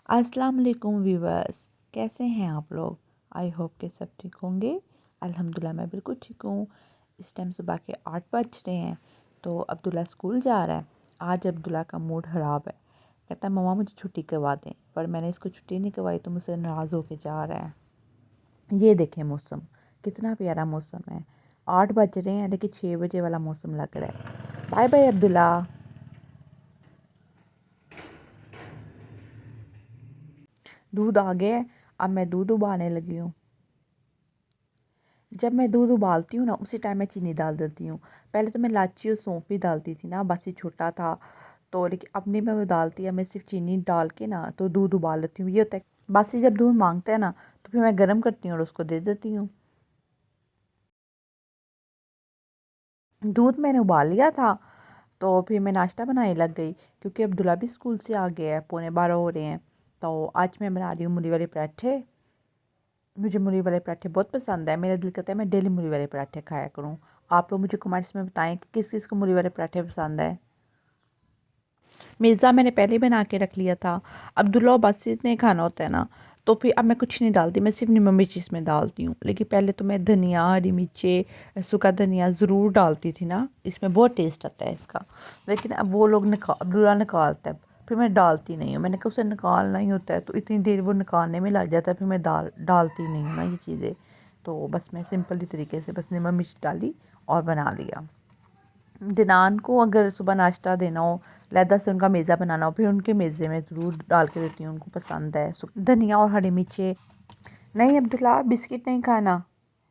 अस्सलाम वालेकुम व्यूवर्स, कैसे हैं आप लोग। आई होप के सब ठीक होंगे। अल्हम्दुलिल्लाह मैं बिल्कुल ठीक हूँ। इस टाइम सुबह के 8 बज रहे हैं। तो अब्दुल्ला स्कूल जा रहा है। आज अब्दुल्ला का मूड ख़राब है। कहता है मम्मा मुझे छुट्टी करवा दें, पर मैंने इसको छुट्टी नहीं करवाई तो मुझसे नाराज़ होके जा रहा है। ये देखें मौसम, कितना प्यारा मौसम है। 8 बज रहे हैं लेकिन 6 बजे वाला मौसम लग रहा है। Bye bye Abdullah. दूध आ गया है, अब मैं दूध उबालने लगी हूँ। जब मैं दूध उबालती हूँ ना, उसी टाइम मैं चीनी डाल देती हूँ। पहले तो मैं इलायची और सौंफ भी डालती थी ना, बस ये छोटा था तो, लेकिन अब नहीं मैं वो डालती। अब मैं सिर्फ चीनी डाल के ना तो दूध उबाल लेती हूँ। ये होता है बासी जब दूध मांगता है ना तो फिर मैं गर्म करती हूँ और उसको दे देती हूँ। दूध मैंने उबाल लिया था तो फिर मैं नाश्ता बनाने लग गई, क्योंकि अब्दुल्ला भी स्कूल से आ गया है, 11:15 हो रहे हैं। तो आज मैं बना रही हूँ मूली वाले पराठे। मुझे मूली वाले पराठे बहुत पसंद है। मेरा दिल करता है मैं डेली मूली वाले पराठे खाया करूँ। आप लोग मुझे कमेंट्स में बताएं कि किस किस को मूली वाले पराठे पसंद है। मिर्ज़ा मैंने पहले ही बना के रख लिया था। अब्दुल्ला और बासित ने खाना होता है ना, तो फिर अब मैं कुछ नहीं डालती, मैं सिर्फ नमक मिर्च इसमें डालती हूँ। लेकिन पहले तो मैं धनिया, हरी मिर्चें, सूखा धनिया ज़रूर डालती थी ना, इसमें बहुत टेस्ट आता है इसका। लेकिन अब वो लोग अब्दुल्ला निकालता है, फिर मैं डालती नहीं हूँ। मैंने कहा उसे निकालना ही होता है तो इतनी देर वो निकालने में लग जाता है, फिर मैं डालती नहीं हूँ ना ये चीज़ें। तो बस मैं सिंपल ही तरीके से बस नमक मिर्च डाली और बना लिया। दिनान को अगर सुबह नाश्ता देना हो, लहदा से उनका मेज़ा बनाना हो, फिर उनके मेज़े में ज़रूर डाल के देती हूँ, उनको पसंद है धनिया और हरी मिर्चें। नहीं अब्दुल्ला बिस्किट नहीं खाना,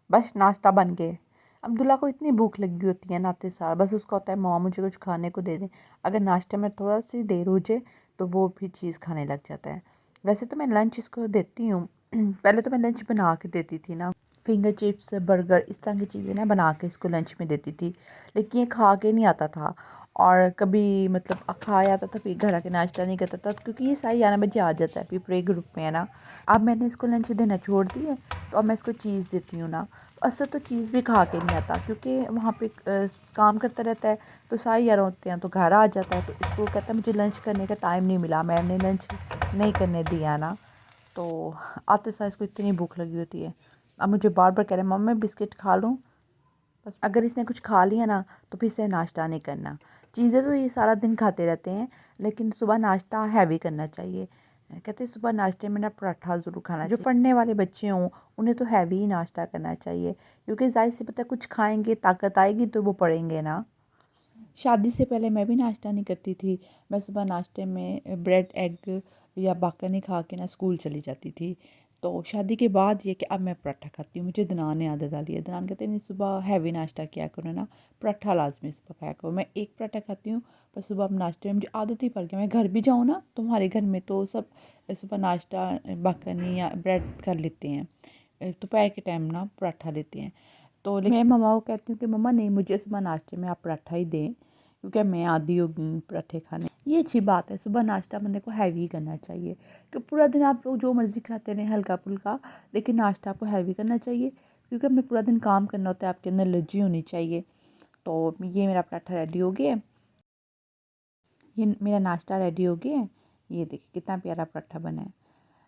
बस नाश्ता बन गए। अब्दुल्ला को इतनी भूख लगी होती है नाते सार, बस उसका होता है मम्मा मुझे कुछ खाने को दे दें। अगर नाश्ते में थोड़ा सी देर हो जाए तो वो भी चीज़ खाने लग जाता है। वैसे तो मैं लंच इसको देती हूँ पहले तो मैं लंच बना के देती थी ना, फिंगर चिप्स, बर्गर, इस तरह की चीज़ें ना बना के इसको लंच में देती थी। लेकिन ये खा के नहीं आता था, और कभी मतलब खाया आता था फिर घर आके नाश्ता नहीं करता था, क्योंकि ये साढ़े 11 बजे आ जाता है, फिर प्ले ग्रुप में है ना। अब मैंने इसको लंच देना छोड़ दिया है, तो अब मैं इसको चीज़ देती हूँ ना। असल तो चीज़ भी खा के नहीं आता, क्योंकि वहाँ पे काम करता रहता है, तो साढ़े 11 होते हैं तो घर आ जाता है। तो इसको कहता है मुझे लंच करने का टाइम नहीं मिला, मैंने लंच नहीं करने दिया ना। तो आते सार इसको इतनी भूख लगी होती है। अब मुझे बार बार कह रहे हैं मम्मा मैं बिस्किट खा लूँ। बस अगर इसने कुछ खा लिया ना तो फिर इसे नाश्ता नहीं करना। चीज़ें तो ये सारा दिन खाते रहते हैं, लेकिन सुबह नाश्ता हैवी करना चाहिए। कहते हैं सुबह नाश्ते में ना पराठा ज़रूर खाना चाहिए। जो पढ़ने वाले बच्चे हों उन्हें तो हैवी ही नाश्ता करना चाहिए, क्योंकि जाहिर सी पता है कुछ खाएंगे ताकत आएगी तो वो पढ़ेंगे ना। शादी से पहले मैं भी नाश्ता नहीं करती थी। मैं सुबह नाश्ते में ब्रेड एग या बाकरनी खा के ना स्कूल चली जाती थी। तो शादी के बाद ये कि अब मैं पराठा खाती हूँ। मुझे दनान ने आदत डाली है। दनान कहते हैं नहीं सुबह हैवी नाश्ता किया करो ना, पराठा लाजमी सुबह खाया करो। मैं एक पराठा खाती हूँ, पर सुबह अब नाश्ते में मुझे आदत ही पड़ गई। मैं घर भी जाऊँ ना तो हमारे घर में तो सब सुबह नाश्ता बाकरनी या ब्रेड कर लेते हैं, दोपहर के टाइम ना पराठा लेते हैं। तो लेकिन मैं मम्मा को कहती हूँ कि मम्मा नहीं मुझे सुबह नाश्ते में आप पराठा ही दें, क्योंकि मैं आदी हो गई हूँ पराठे खाने। ये अच्छी बात है, सुबह नाश्ता बंदे को हैवी करना चाहिए। कि पूरा दिन आप लोग जो मर्ज़ी खाते रहें हल्का फुल्का, लेकिन नाश्ता आपको हैवी करना चाहिए, क्योंकि हमने पूरा दिन काम करना होता है, आपके अंदर एनर्जी होनी चाहिए। तो ये मेरा पराठा रेडी हो गया है। ये मेरा नाश्ता रेडी हो गया है। ये देखिए कितना प्यारा पराठा बना है।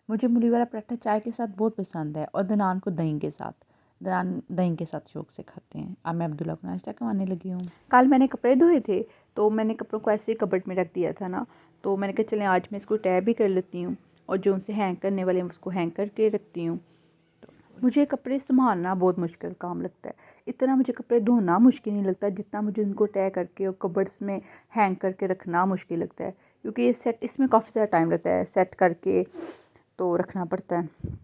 मुझे मूली वाला पराठा चाय के साथ बहुत पसंद है, और नान को दही के साथ। नान दही के साथ शौक से खाते हैं। अब मैं अब्दुल्ला को नाश्ता करवाने लगी हूँ। कल मैंने कपड़े धोए थे, तो मैंने कपड़ों को ऐसे ही कबर्ड में रख दिया था ना, तो मैंने कहा चलें आज मैं इसको तय भी कर लेती हूँ, और जो उनसे हैंग करने वाले हैं उसको हैंग करके रखती हूँ। मुझे कपड़े संभालना बहुत मुश्किल काम लगता है। इतना मुझे कपड़े धोना मुश्किल नहीं लगता जितना मुझे उनको तय करके और कबर्ड्स में हैंग करके रखना मुश्किल लगता है, क्योंकि ये सेट इसमें काफ़ी ज़्यादा टाइम लगता है सेट करके, तो रखना पड़ता है।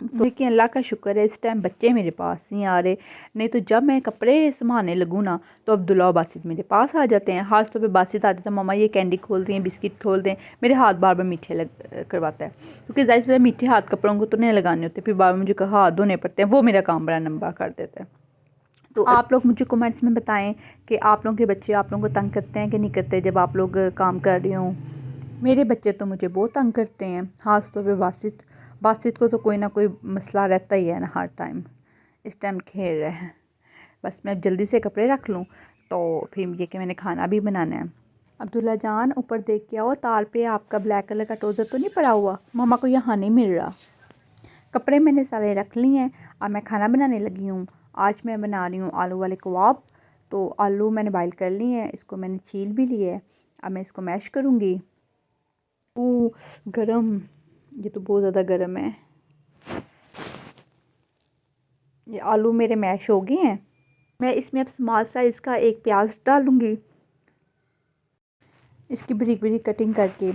तो लेकिन अल्लाह का शुक्र है इस टाइम बच्चे मेरे पास नहीं आ रहे, नहीं तो जब मैं कपड़े संभालने लगूँ ना तो अब्दुल्ला और बासित मेरे पास आ जाते हैं। खास तौर पे बासित आ जाता है, मम्मा ये कैंडी खोल दें, बिस्किट खोल दें। मेरे हाथ बार बार मीठे करवाता है, क्योंकि जाहिर सी मीठे हाथ कपड़ों को तो नहीं लगाने होते, फिर बार बार मुझे हाथ धोने पड़ते हैं, वो मेरा काम बड़ा लंबा कर देता है। तो आप लोग मुझे कमेंट्स में बताएं कि आप लोगों के बच्चे आप लोगों को तंग करते हैं कि नहीं करते जब आप लोग काम कर रहे हो। मेरे बच्चे तो मुझे बहुत तंग करते हैं, ख़ास तौर पे बासित। बासित को तो कोई ना कोई मसला रहता ही है ना हर टाइम। इस टाइम खेल रहे हैं। बस मैं जल्दी से कपड़े रख लूँ तो फिर ये कि मैंने खाना भी बनाना है। अब्दुल्ला जान, ऊपर देख के आओ, तार पे आपका ब्लैक कलर का ट्राउज़र तो नहीं पड़ा हुआ? मम्मा को यहाँ नहीं मिल रहा। कपड़े मैंने सारे रख लिए हैं। अब मैं खाना बनाने लगी हूँ। आज मैं बना रही हूँ आलू वाले कबाब। तो आलू मैंने बॉईल कर लिए हैं, इसको मैंने छील भी लिया है। अब मैं इसको मैश करूँगी। ओह गरम, ये तो बहुत ज़्यादा गरम है। ये आलू मेरे मैश हो गए हैं। मैं इसमें अब स्मॉल साइज़ का एक प्याज डालूँगी, इसकी बारीक बारीक कटिंग करके।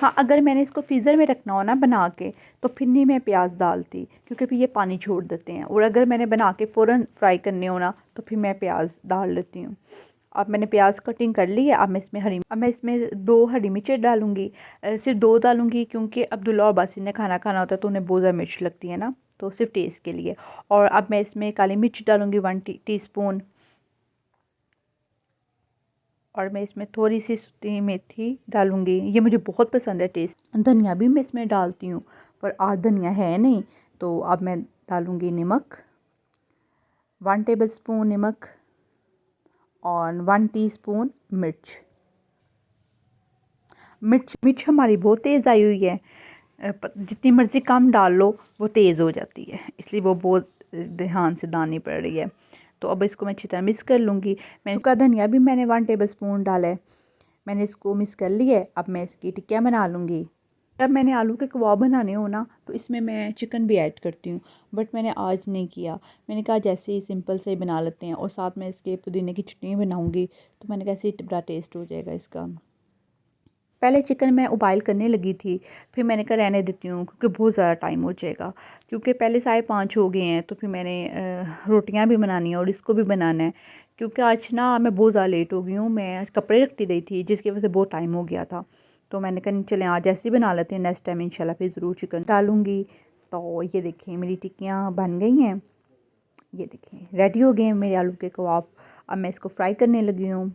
हाँ, अगर मैंने इसको फ्रीज़र में रखना हो ना बना के, तो फिर नहीं मैं प्याज डालती, क्योंकि फिर ये पानी छोड़ देते हैं। और अगर मैंने बना के फ़ौरन फ्राई करने हो ना, तो फिर मैं प्याज डाल लेती हूँ। अब मैंने प्याज कटिंग कर ली है। अब मैं इसमें 2 हरी मिर्चें डालूँगी। सिर्फ 2 डालूँगी, क्योंकि अब्दुल्ला और बासित ने खाना खाना होता है तो उन्हें बहुत ज़्यादा मिर्च लगती है ना, तो सिर्फ टेस्ट के लिए। और अब मैं इसमें काली मिर्च डालूँगी 1 टीस्पून। और मैं इसमें थोड़ी सी सूखी मेथी डालूँगी, ये मुझे बहुत पसंद है टेस्ट। धनिया भी मैं इसमें डालती हूँ, पर आज धनिया है नहीं, तो अब मैं डालूँगी नमक, 1 टेबलस्पून नमक और 1 टीस्पून मिर्च। मिर्च हमारी बहुत तेज़ आई हुई है। जितनी मर्ज़ी कम डाल लो वो तेज़ हो जाती है, इसलिए वो बहुत ध्यान से डालनी पड़ रही है। तो अब इसको मैं अच्छी तरह मिक्स कर लूँगी। मैं सूखा धनिया भी मैंने 1 टेबलस्पून डाला है। मैंने इसको मिक्स कर लिया है। अब मैं इसकी टिक्कियाँ बना लूँगी। जब मैंने आलू के कबाब बनाने हो ना, तो इसमें मैं चिकन भी ऐड करती हूँ, बट मैंने आज नहीं किया। मैंने कहा जैसे ही सिंपल से ही बना लेते हैं, और साथ में इसके पुदीने की चटनी बनाऊँगी, तो मैंने कहा ऐसे ही बड़ा टेस्ट हो जाएगा इसका। पहले चिकन मैं उबाइल करने लगी थी, फिर मैंने कहा रहने देती हूँ, क्योंकि बहुत ज़्यादा टाइम हो जाएगा। क्योंकि पहले 5:30 हो गए हैं, तो फिर मैंने रोटियां भी बनानी है और इसको भी बनाना है। क्योंकि आज ना मैं बहुत ज़्यादा लेट हो गई हूँ, मैं आज कपड़े रखती रही थी, जिसकी वजह से बहुत टाइम हो गया था। तो मैंने कहा चलें आज ऐसे ही बना लेते हैं, नेक्स्ट टाइम इंशाल्लाह फिर ज़रूर चिकन डालूँगी। तो ये देखें मेरी टिक्कियाँ बन गई हैं। ये देखें रेडी हो गए हैं मेरे आलू के कबाब। अब मैं इसको फ्राई करने लगी हूँ।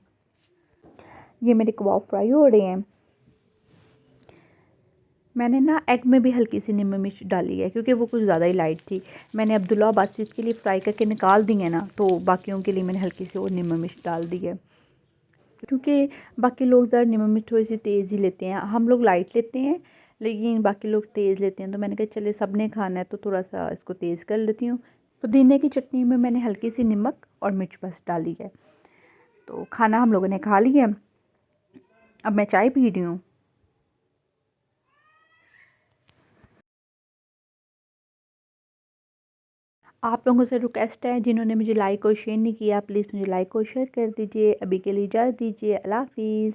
ये मेरे कबाब फ्राई हो रहे हैं। मैंने ना एग में भी हल्की सी नींबू मिर्च डाली है, क्योंकि वो कुछ ज़्यादा ही लाइट थी। मैंने अब्दुल्ला बासित के लिए फ्राई करके निकाल दी है ना, तो बाकियों के लिए मैंने हल्की सी और नींबू मिर्च डाल दी है। क्योंकि बाकी लोग ज़रा नींबू मिर्च थोड़ी सी तेज़ ही लेते हैं, हम लोग लाइट लेते हैं, लेकिन बाकी लोग तेज़ लेते हैं। तो मैंने कहा चले सब ने खाना है तो थोड़ा सा इसको तेज़ कर लेती हूँ। पुदीने की चटनी में मैंने हल्की सी नमक और मिर्च बस डाली है। तो खाना हम लोगों ने खा लिया। अब मैं चाय पी रही हूँ। आप लोगों से रिक्वेस्ट है, जिन्होंने मुझे लाइक और शेयर नहीं किया, प्लीज़ मुझे लाइक और शेयर कर दीजिए। अभी के लिए इजाज़त दीजिए। अल्लाह हाफ़िज़।